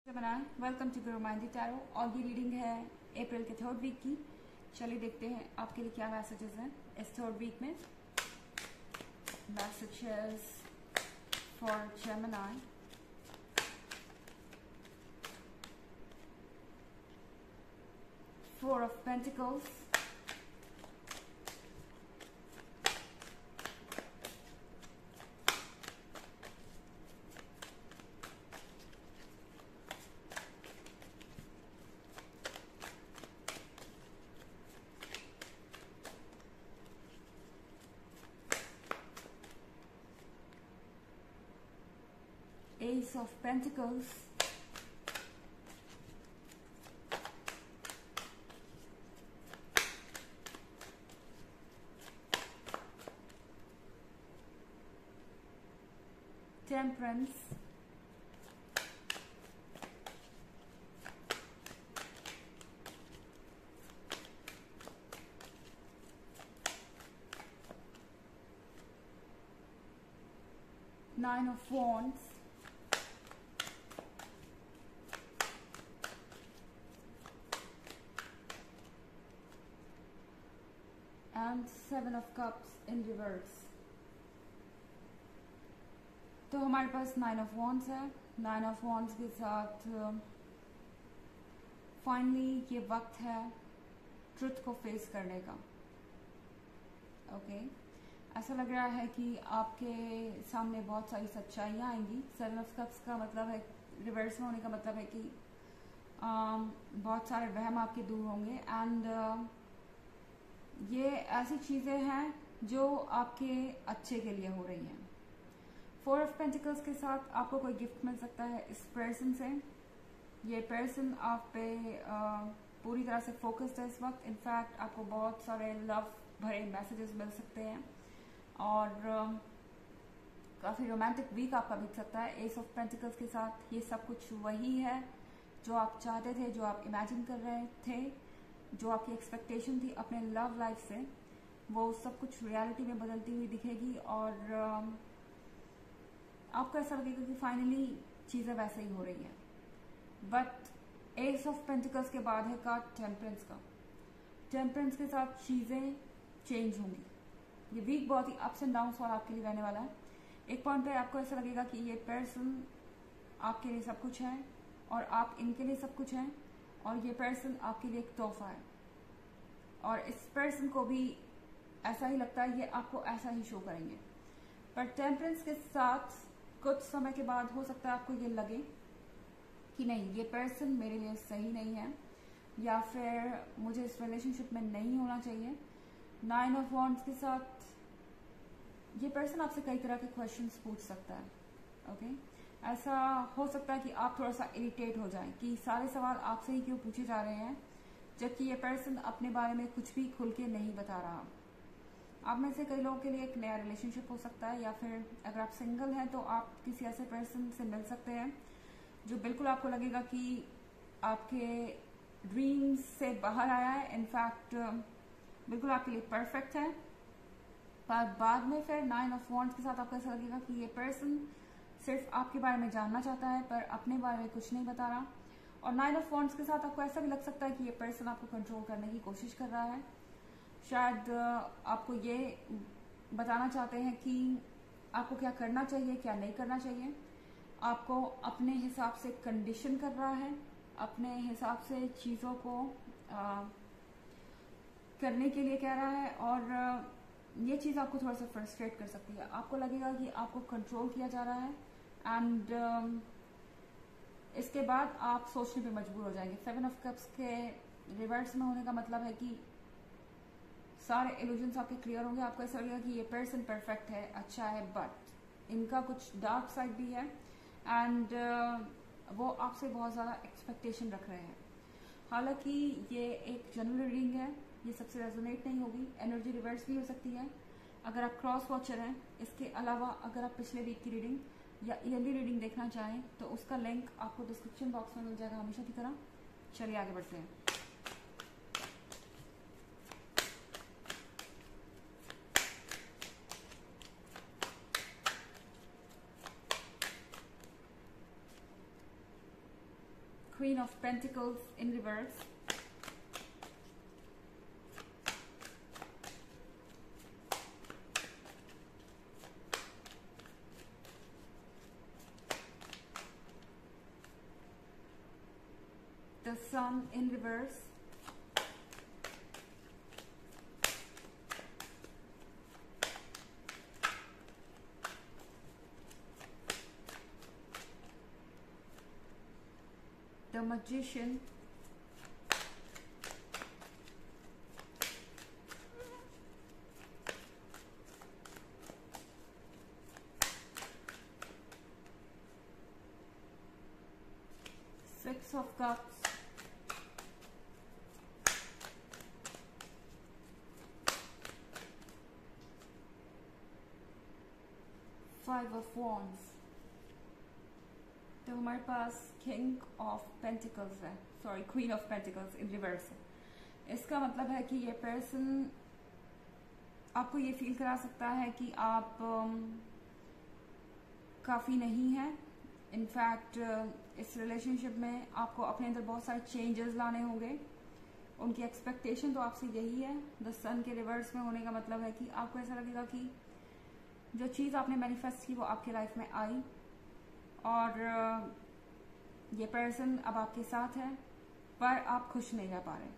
बनाएं। Welcome to Guru माइंडी tarot और ये रीडिंग है अप्रैल के 3rd वीक की। चलिए देखते हैं आपके लिए क्या मैसेजेस हैं इस 3rd वीक में। Messages for Gemini. Four of Pentacles, Ace of Pentacles, Temperance, Nine of Wands, and Seven of Cups in reverse। तो हमारे पास 9 ऑफ वॉन्ड्स है। 9 ऑफ वॉन्ड्स के साथ फाइनली ये वक्त है ट्रुथ को फेस करने का। ओके, ऐसा लग रहा है कि आपके सामने बहुत सारी सच्चाइयाँ आएंगी। 7 ऑफ कप्स का मतलब है, रिवर्स में होने का मतलब है कि बहुत सारे वहम आपके दूर होंगे एंड ये ऐसी चीज़ें हैं जो आपके अच्छे के लिए हो रही हैं। 4 ऑफ पेंटिकल्स के साथ आपको कोई गिफ्ट मिल सकता है इस पर्सन से। ये पर्सन आप पे पूरी तरह से फोकस्ड है इस वक्त। इनफैक्ट आपको बहुत सारे लव भरे मैसेजेस मिल सकते हैं और काफ़ी रोमांटिक वीक आपका बीत सकता है। एस ऑफ पेंटिकल्स के साथ ये सब कुछ वही है जो आप चाहते थे, जो आप इमेजिन कर रहे थे, जो आपकी एक्सपेक्टेशन थी अपने लव लाइफ से, वो सब कुछ रियलिटी में बदलती हुई दिखेगी और आपको ऐसा लगेगा कि फाइनली चीज़ें वैसे ही हो रही हैं। बट एस ऑफ पेंटिकल्स के बाद है कार्ड टेम्परेंस का। टेम्परेंस के साथ चीज़ें चेंज होंगी। ये वीक बहुत ही अप्स एंड डाउन्स वाला आपके लिए रहने वाला है। एक पॉइंट पे आपको ऐसा लगेगा कि ये पर्सन आपके लिए सब कुछ है और आप इनके लिए सब कुछ हैं और ये पर्सन आपके लिए एक तोहफा है और इस पर्सन को भी ऐसा ही लगता है, ये आपको ऐसा ही शो करेंगे। पर टेम्परेंस के साथ कुछ समय के बाद हो सकता है आपको ये लगे कि नहीं, ये पर्सन मेरे लिए सही नहीं है या फिर मुझे इस रिलेशनशिप में नहीं होना चाहिए। 9 ऑफ वॉन्ड्स के साथ ये पर्सन आपसे कई तरह के क्वेश्चंस पूछ सकता है। ओके, ऐसा हो सकता है कि आप थोड़ा सा इरिटेट हो जाएं कि सारे सवाल आपसे ही क्यों पूछे जा रहे हैं, जबकि ये पर्सन अपने बारे में कुछ भी खुल के नहीं बता रहा। आप में से कई लोगों के लिए एक नया रिलेशनशिप हो सकता है या फिर अगर आप सिंगल हैं तो आप किसी ऐसे पर्सन से मिल सकते हैं जो बिल्कुल आपको लगेगा कि आपके ड्रीम्स से बाहर आया है। इनफैक्ट बिल्कुल आपके लिए परफेक्ट है। पर बाद में फिर 9 ऑफ वॉन्ड्स के साथ आपको ऐसा लगेगा कि ये पर्सन सिर्फ आपके बारे में जानना चाहता है पर अपने बारे में कुछ नहीं बता रहा। और 9 ऑफ वॉन्ड्स के साथ आपको ऐसा भी लग सकता है कि ये पर्सन आपको कंट्रोल करने की कोशिश कर रहा है। शायद आपको ये बताना चाहते हैं कि आपको क्या करना चाहिए, क्या नहीं करना चाहिए। आपको अपने हिसाब से कंडीशन कर रहा है, अपने हिसाब से चीज़ों को करने के लिए कह रहा है और ये चीज़ आपको थोड़ा सा फ्रस्ट्रेट कर सकती है। आपको लगेगा कि आपको कंट्रोल किया जा रहा है एंड इसके बाद आप सोचने पे मजबूर हो जाएंगे। 7 ऑफ कप्स के रिवर्स में होने का मतलब है कि सारे इल्यूजन्स आपके क्लियर होंगे। आपको ऐसा लगेगा कि ये पर्सन परफेक्ट है, अच्छा है, बट इनका कुछ डार्क साइड भी है एंड वो आपसे बहुत ज़्यादा एक्सपेक्टेशन रख रहे हैं। हालांकि ये एक जनरल रीडिंग है, ये सबसे रेजोनेट नहीं होगी। एनर्जी रिवर्स भी हो सकती है अगर आप क्रॉस वॉचर हैं। इसके अलावा अगर आप पिछले वीक की रीडिंग या ईयरली रीडिंग देखना चाहें तो उसका लिंक आपको डिस्क्रिप्शन बॉक्स में मिल जाएगा हमेशा की तरह। चलिए आगे बढ़ते हैं। Queen of Pentacles in reverse. The Sun in reverse. The Magician. Six of Cups. Five of Wands. तो हमारे पास किंग ऑफ पेंटिकल्स है, sorry queen of pentacles in reverse है। इसका मतलब है कि ये पर्सन आपको ये फील करा सकता है कि आप काफ़ी नहीं हैं। इनफैक्ट इस रिलेशनशिप में आपको अपने अंदर बहुत सारे चेंजेस लाने होंगे। उनकी एक्सपेक्टेशन तो आपसे यही है। द सन के रिवर्स में होने का मतलब है कि आपको ऐसा लगेगा कि जो चीज़ आपने मैनिफेस्ट की वो आपकी लाइफ में आई और ये पर्सन अब आपके साथ है, पर आप खुश नहीं रह पा रहे।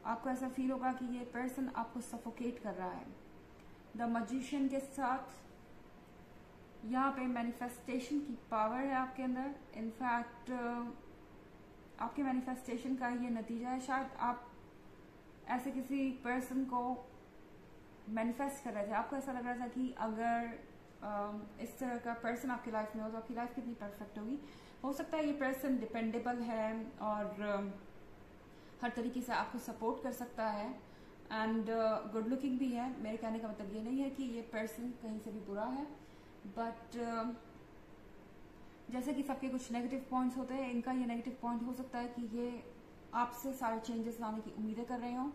आपको ऐसा फील होगा कि ये पर्सन आपको सफोकेट कर रहा है। द मैजिशियन के साथ यहाँ पे मैनिफेस्टेशन की पावर है आपके अंदर। इनफैक्ट आपके मैनिफेस्टेशन का ये नतीजा है। शायद आप ऐसे किसी पर्सन को मैनिफेस्ट कर रहे थे। आपको ऐसा लग रहा था कि अगर इस तरह का पर्सन आपकी लाइफ में हो तो आपकी लाइफ कितनी परफेक्ट होगी। हो सकता है ये पर्सन डिपेंडेबल है और हर तरीके से आपको सपोर्ट कर सकता है एंड गुड लुकिंग भी है। मेरे कहने का मतलब ये नहीं है कि ये पर्सन कहीं से भी बुरा है, बट जैसे कि सबके कुछ नेगेटिव पॉइंट्स होते हैं, इनका ये नेगेटिव पॉइंट हो सकता है कि ये आपसे सारे चेंजेस लाने की उम्मीदें कर रहे हो,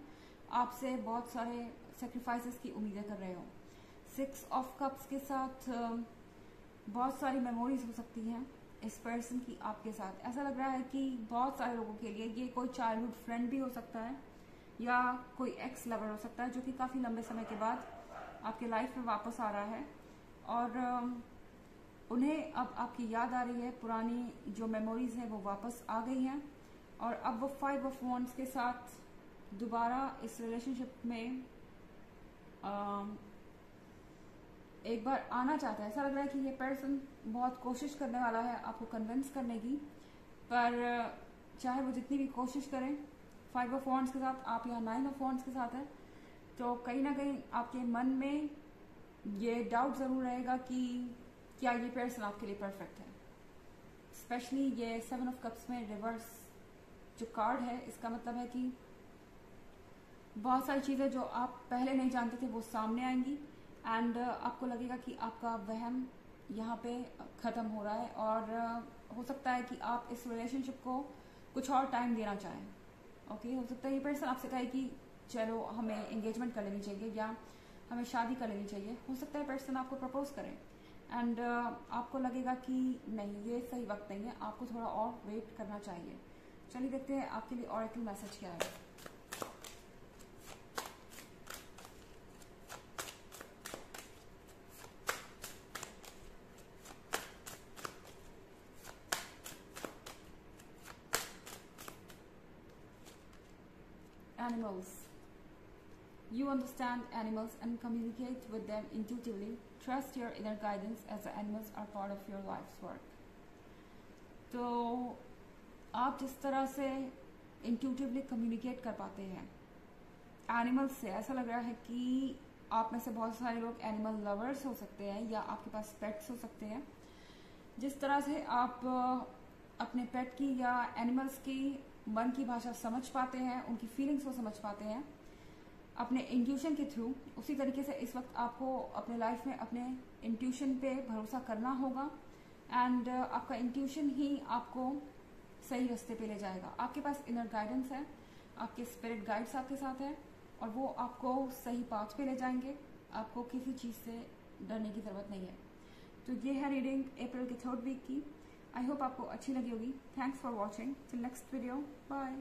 आपसे बहुत सारे सेक्रीफाइसेस की उम्मीदें कर रहे हो। सिक्स ऑफ कप्स के साथ बहुत सारी मेमोरीज हो सकती हैं इस पर्सन की आपके साथ। ऐसा लग रहा है कि बहुत सारे लोगों के लिए ये कोई चाइल्डहुड फ्रेंड भी हो सकता है या कोई एक्स लवर हो सकता है जो कि काफ़ी लंबे समय के बाद आपके लाइफ में वापस आ रहा है और उन्हें अब आपकी याद आ रही है। पुरानी जो मेमोरीज हैं वो वापस आ गई हैं और अब वो फाइव ऑफ वॉन्ड्स के साथ दोबारा इस रिलेशनशिप में एक बार आना चाहता है। ऐसा लग रहा है कि ये पर्सन बहुत कोशिश करने वाला है आपको कन्विंस करने की, पर चाहे वो जितनी भी कोशिश करें, फाइव ऑफ वॉन्ड्स के साथ आप यहाँ नाइन ऑफ वॉन्ड्स के साथ है, तो कहीं ना कहीं आपके मन में ये डाउट ज़रूर रहेगा कि क्या ये पर्सन आपके लिए परफेक्ट है। स्पेशली ये सेवन ऑफ कप्स में रिवर्स जो कार्ड है, इसका मतलब है कि बहुत सारी चीज़ें जो आप पहले नहीं जानते थे वो सामने आएंगी एंड आपको लगेगा कि आपका वहम यहाँ पे ख़त्म हो रहा है और हो सकता है कि आप इस रिलेशनशिप को कुछ और टाइम देना चाहें। ओके, हो सकता है ये पर्सन आपसे कहे कि चलो हमें एंगेजमेंट कर लेनी चाहिए या हमें शादी कर लेनी चाहिए। हो सकता है पर्सन आपको प्रपोज करें एंड आपको लगेगा कि नहीं, ये सही वक्त नहीं है, आपको थोड़ा और वेट करना चाहिए। चलिए देखते हैं आपके लिए ऑरेकल मैसेज क्या है। Animals. You understand animals and communicate with them intuitively. Trust your inner guidance as the animals are part of your life's work. तो आप जिस तरह से इंट्यूटिवली कम्युनिकेट कर पाते हैं एनिमल्स से, ऐसा लग रहा है कि आप में से बहुत सारे लोग एनिमल लवर्स हो सकते हैं या आपके पास पेट्स हो सकते हैं। जिस तरह से आप अपने पेट की या एनिमल्स की मन की भाषा समझ पाते हैं, उनकी फीलिंग्स को समझ पाते हैं अपने इंट्यूशन के थ्रू, उसी तरीके से इस वक्त आपको अपने लाइफ में अपने इंट्यूशन पे भरोसा करना होगा एंड आपका इंट्यूशन ही आपको सही रास्ते पे ले जाएगा। आपके पास इनर गाइडेंस है, आपके स्पिरिट गाइड्स आपके साथ है और वो आपको सही पाथ पे ले जाएंगे। आपको किसी चीज़ से डरने की ज़रूरत नहीं है। तो ये है रीडिंग अप्रैल के 3rd वीक की। आई होप आपको अच्छी लगी होगी। Thanks for watching. Till next video, bye.